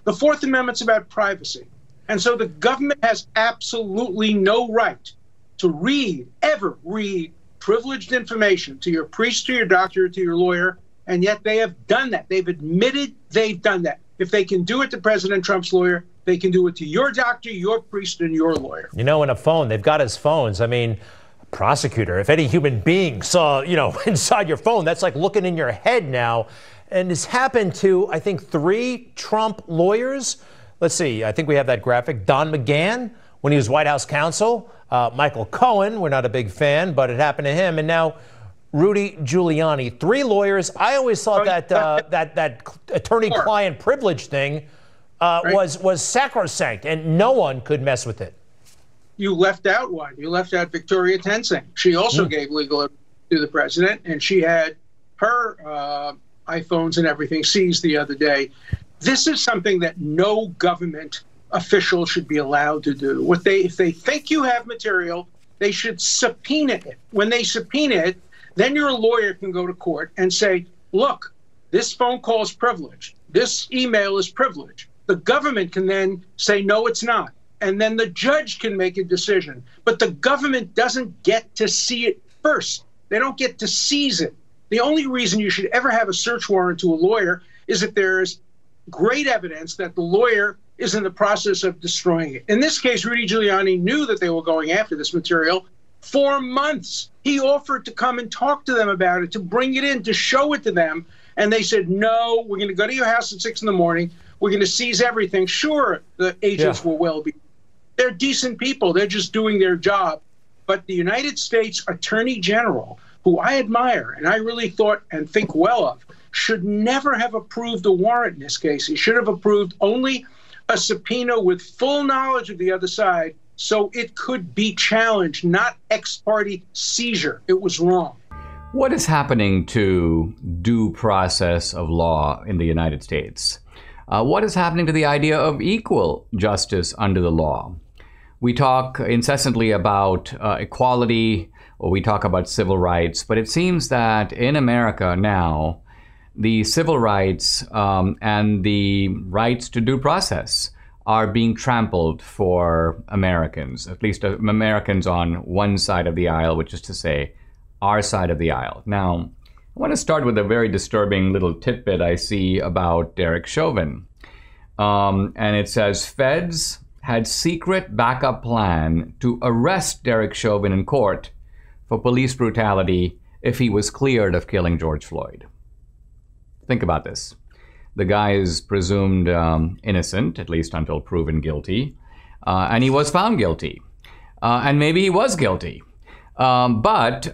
The Fourth Amendment's about privacy. And so the government has absolutely no right to ever read privileged information to your priest, to your doctor, to your lawyer, and yet they have done that. They've admitted they've done that. If they can do it to President Trump's lawyer, they can do it to your doctor, your priest, and your lawyer. You know, in a phone, they've got his phones. I mean, a prosecutor, if any human being saw, inside your phone, that's like looking in your head now. And it's happened to, I think, 3 Trump lawyers. Let's see, I think we have that graphic. Don McGahn, when he was White House counsel. Michael Cohen, we're not a big fan, but it happened to him. And now Rudy Giuliani. 3 lawyers. I always thought that attorney-client privilege thing was sacrosanct, and no one could mess with it. You left out one. You left out Victoria Tensing. She also gave legal advice to the president, and she had her iPhones and everything seized the other day. This is something that no government official should be allowed to do. If they think you have material, they should subpoena it. When they subpoena it, then your lawyer can go to court and say, look, this phone call is privileged. This email is privileged. The government can then say, no, it's not. And then the judge can make a decision. But the government doesn't get to see it first. They don't get to seize it. The only reason you should ever have a search warrant to a lawyer is if there's great evidence that the lawyer is in the process of destroying it. In this case, Rudy Giuliani knew that they were going after this material for months. He offered to come and talk to them about it, to bring it in, to show it to them. And they said, no, we're going to go to your house at 6 in the morning. We're going to seize everything. Sure, the agents will well be. They're decent people. They're just doing their job. But the United States Attorney General, who I admire and I really thought and think well of, should never have approved a warrant in this case. He should have approved only a subpoena with full knowledge of the other side so it could be challenged, not ex parte seizure. It was wrong. What is happening to due process of law in the United States? What is happening to the idea of equal justice under the law? We talk incessantly about equality, or we talk about civil rights, but it seems that in America now, the civil rights and the rights to due process are being trampled for Americans, at least Americans on one side of the aisle, which is to say, our side of the aisle. Now, I want to start with a very disturbing little tidbit I see about Derek Chauvin. And it says, feds had secret backup plan to arrest Derek Chauvin in court for police brutality if he was cleared of killing George Floyd. Think about this. The guy is presumed innocent, at least until proven guilty. And he was found guilty. And maybe he was guilty. But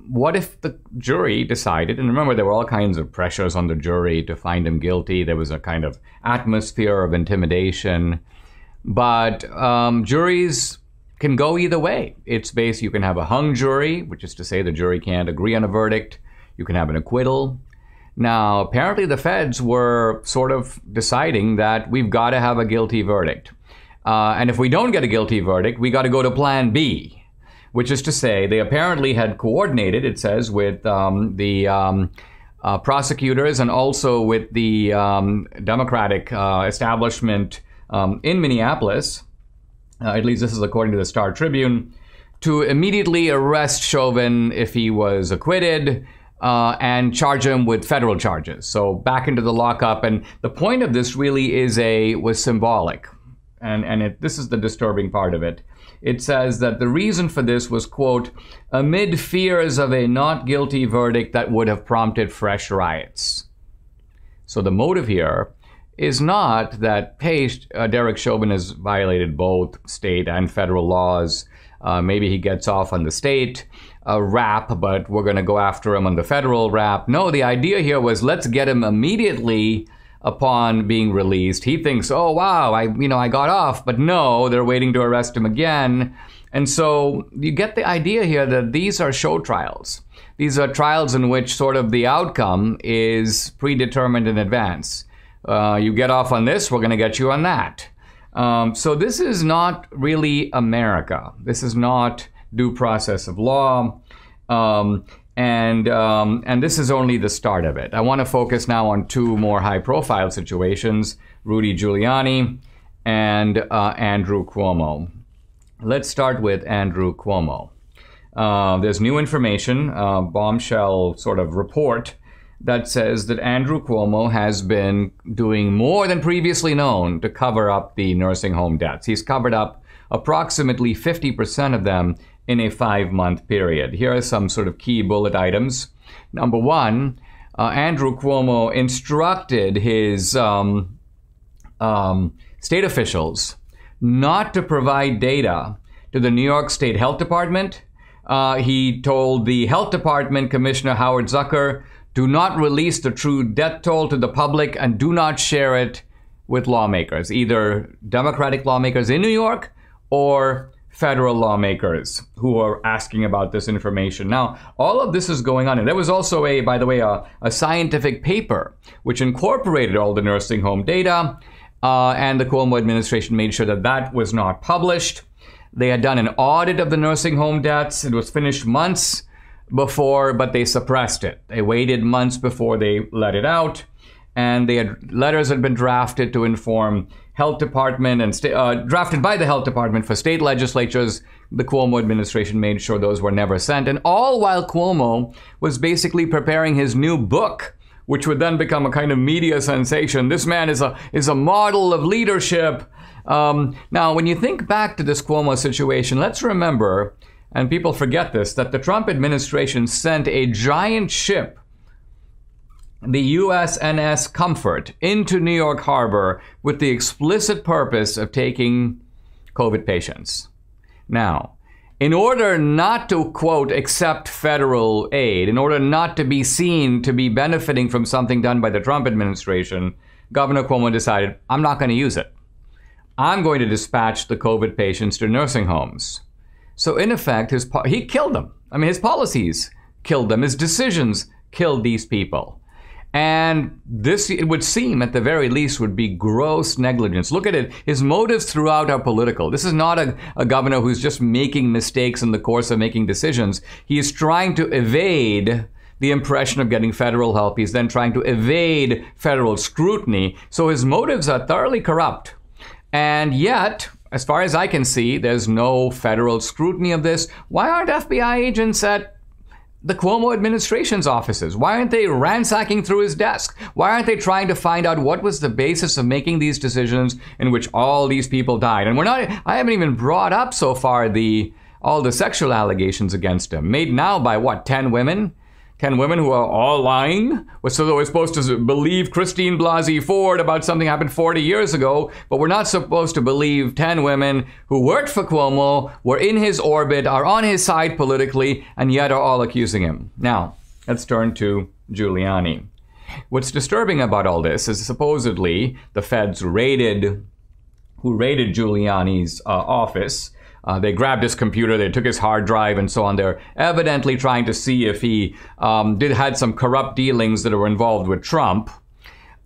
what if the jury decided, and remember there were all kinds of pressures on the jury to find him guilty. There was a kind of atmosphere of intimidation. But juries can go either way. It's based, you can have a hung jury, which is to say the jury can't agree on a verdict. You can have an acquittal. Now, apparently the feds were sort of deciding that we've got to have a guilty verdict. And if we don't get a guilty verdict, we got to go to plan B, which is to say they apparently had coordinated, it says, with the prosecutors and also with the Democratic establishment in Minneapolis, at least this is according to the Star Tribune, to immediately arrest Chauvin if he was acquitted, and charge him with federal charges. So back into the lockup. And the point of this really was symbolic. And this is the disturbing part of it. It says that the reason for this was, quote, amid fears of a not guilty verdict that would have prompted fresh riots. So the motive here is not that, hey, Derek Chauvin has violated both state and federal laws. Maybe he gets off on the state rap, but we're going to go after him on the federal rap. No, the idea here was let's get him immediately upon being released. He thinks, oh, wow, I got off. But no, they're waiting to arrest him again. And so you get the idea here that these are show trials. These are trials in which sort of the outcome is predetermined in advance. You get off on this, we're going to get you on that. So this is not really America. This is not due process of law. And this is only the start of it. I want to focus now on two more high-profile situations, Rudy Giuliani and Andrew Cuomo. Let's start with Andrew Cuomo. There's new information, bombshell sort of report, that says that Andrew Cuomo has been doing more than previously known to cover up the nursing home deaths. He's covered up approximately 50% of them in a 5-month period. Here are some sort of key bullet items. Number one, Andrew Cuomo instructed his state officials not to provide data to the New York State Health Department. He told the Health Department Commissioner Howard Zucker, do not release the true death toll to the public and do not share it with lawmakers, either Democratic lawmakers in New York or federal lawmakers who are asking about this information. Now, all of this is going on. And there was also by the way, a scientific paper which incorporated all the nursing home data, and the Cuomo administration made sure that that was not published. They had done an audit of the nursing home deaths. It was finished months before, but they suppressed it. They waited months before they let it out. And letters had been drafted to inform Health Department and drafted by the Health Department for state legislatures. The Cuomo administration made sure those were never sent. And all while Cuomo was basically preparing his new book, which would then become a kind of media sensation. This man is a model of leadership. Now, when you think back to this Cuomo situation, let's remember, and people forget this, that the Trump administration sent a giant ship, the USNS Comfort, into New York Harbor with the explicit purpose of taking COVID patients. Now, in order not to, quote, accept federal aid, in order not to be seen to be benefiting from something done by the Trump administration, Governor Cuomo decided, I'm not going to use it. I'm going to dispatch the COVID patients to nursing homes. So in effect, he killed them. I mean, his policies killed them. His decisions killed these people. And this, it would seem, at the very least, would be gross negligence. Look at it. His motives throughout are political. This is not a governor who's just making mistakes in the course of making decisions. He is trying to evade the impression of getting federal help. He's then trying to evade federal scrutiny. So his motives are thoroughly corrupt. And yet, as far as I can see, there's no federal scrutiny of this. Why aren't FBI agents at the Cuomo administration's offices? Why aren't they ransacking through his desk? Why aren't they trying to find out what was the basis of making these decisions in which all these people died? And I haven't even brought up so far all the sexual allegations against him, made now by what, 10 women? 10 women who are all lying? So we're supposed to believe Christine Blasey Ford about something happened 40 years ago, but we're not supposed to believe 10 women who worked for Cuomo, were in his orbit, are on his side politically, and yet are all accusing him. Now, let's turn to Giuliani. What's disturbing about all this is supposedly the feds who raided Giuliani's office. They grabbed his computer, they took his hard drive and so on. They're evidently trying to see if he had some corrupt dealings that were involved with Trump.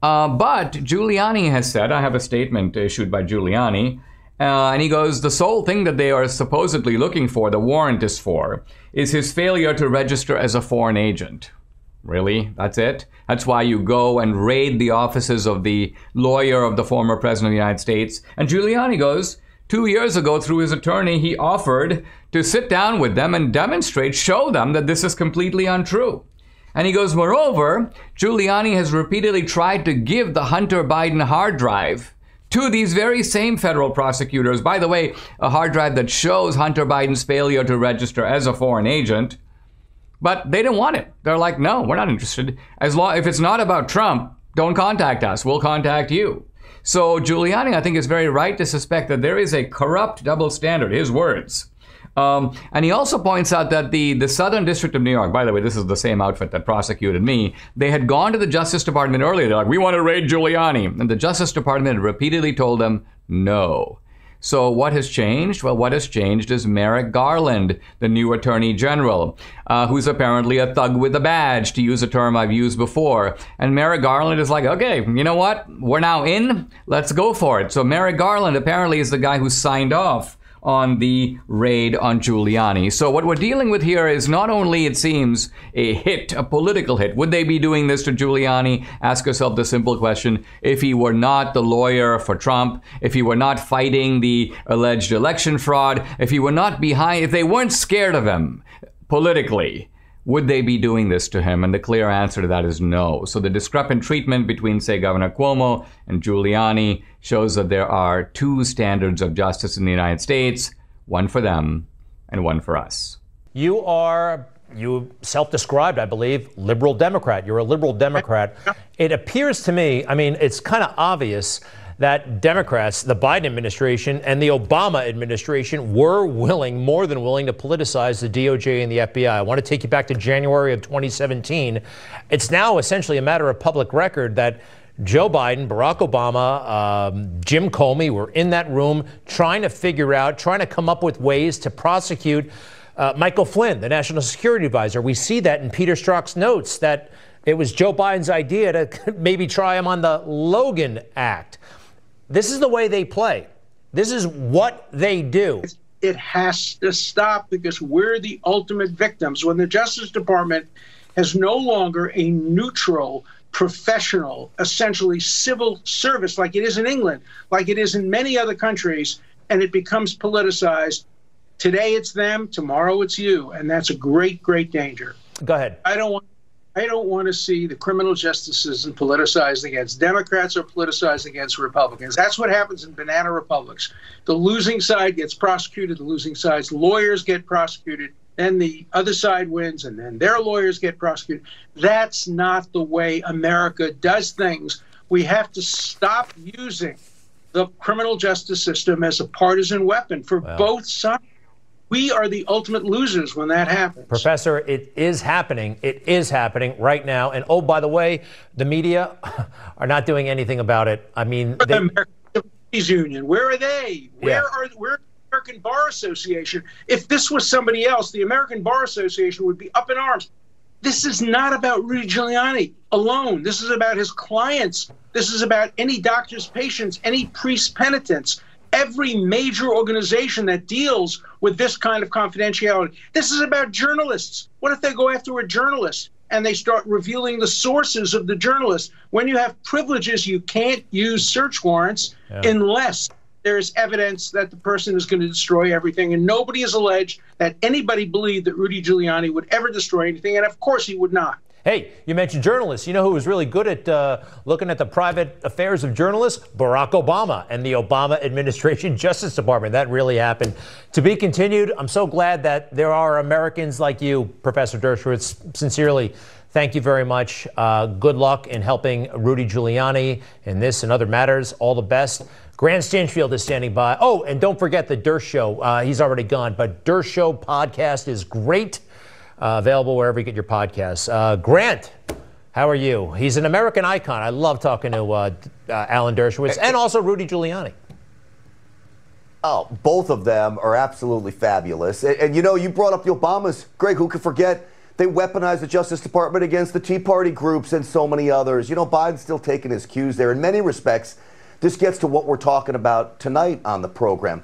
But Giuliani has said, I have a statement issued by Giuliani, and he goes, the sole thing that they are supposedly looking for, the warrant is for, is his failure to register as a foreign agent. Really? That's it? That's why you go and raid the offices of the lawyer of the former president of the United States? And Giuliani goes, 2 years ago, through his attorney, he offered to sit down with them and demonstrate, show them that this is completely untrue. And he goes, moreover, Giuliani has repeatedly tried to give the Hunter Biden hard drive to these very same federal prosecutors. By the way, a hard drive that shows Hunter Biden's failure to register as a foreign agent. But they didn't want it. They're like, no, we're not interested. If it's not about Trump, don't contact us. We'll contact you. So Giuliani, I think, is very right to suspect that there is a corrupt double standard, his words. And he also points out that the Southern District of New York, by the way, this is the same outfit that prosecuted me, they had gone to the Justice Department earlier. They're like, we want to raid Giuliani. And the Justice Department repeatedly told them no. So what has changed? Well, what has changed is Merrick Garland, the new Attorney General, who's apparently a thug with a badge, to use a term I've used before. And Merrick Garland is like, okay, you know what? We're now in. Let's go for it. So Merrick Garland apparently is the guy who signed off on the raid on Giuliani. So what we're dealing with here is not only, it seems, a hit, a political hit. Would they be doing this to Giuliani? Ask yourself the simple question. If he were not the lawyer for Trump, if he were not fighting the alleged election fraud, if he were not behind, if they weren't scared of him politically, would they be doing this to him? And the clear answer to that is no. So the discrepant treatment between, say, Governor Cuomo and Giuliani shows that there are two standards of justice in the United States, one for them and one for us. You self-described, I believe, liberal Democrat. You're a liberal Democrat. It appears to me, I mean, it's kind of obvious that Democrats, the Biden administration and the Obama administration were more than willing to politicize the DOJ and the FBI. I want to take you back to January of 2017. It's now essentially a matter of public record that Joe Biden, Barack Obama, Jim Comey were in that room trying to come up with ways to prosecute Michael Flynn, the National Security Advisor. We see that in Peter Strzok's notes that it was Joe Biden's idea to maybe try him on the Logan Act. This is the way they play. This is what they do. It has to stop because we're the ultimate victims. When the Justice Department has no longer a neutral, professional, essentially civil service like it is in England, like it is in many other countries, and it becomes politicized, today it's them, tomorrow it's you. And that's a great, great danger. Go ahead. I don't want to see the criminal justice system politicized against Democrats or politicized against Republicans. That's what happens in banana republics. The losing side gets prosecuted, the losing side's lawyers get prosecuted, then the other side wins, and then their lawyers get prosecuted. That's not the way America does things. We have to stop using the criminal justice system as a partisan weapon for both sides. We are the ultimate losers when that happens. Professor, it is happening. It is happening right now. And oh, by the way, the media are not doing anything about it. I mean, the American Police Union, where are they? Where's the American Bar Association? If this was somebody else, the American Bar Association would be up in arms. This is not about Rudy Giuliani alone. This is about his clients. This is about any doctor's patients, any priest's penitents. Every major organization that deals with this kind of confidentiality. This is about journalists. What if they go after a journalist and they start revealing the sources of the journalist? When you have privileges, you can't use search warrants unless there is evidence that the person is going to destroy everything. And nobody has alleged that anybody believed that Rudy Giuliani would ever destroy anything. And of course he would not. Hey, you mentioned journalists. You know who was really good at looking at the private affairs of journalists? Barack Obama and the Obama administration Justice Department. That really happened. To be continued. I'm so glad that there are Americans like you, Professor Dershowitz. Sincerely, thank you very much. Good luck in helping Rudy Giuliani in this and other matters. All the best. Grant Stinchfield is standing by. Oh, and don't forget the Dersh Show. He's already gone, but Dersh Show podcast is great. Available wherever you get your podcasts. Grant, how are you? He's an American icon. I love talking to Alan Dershowitz and also Rudy Giuliani. Oh, both of them are absolutely fabulous. And you know, you brought up the Obamas. Greg, who could forget? They weaponized the Justice Department against the Tea Party groups and so many others. You know, Biden's still taking his cues there. In many respects, this gets to what we're talking about tonight on the program.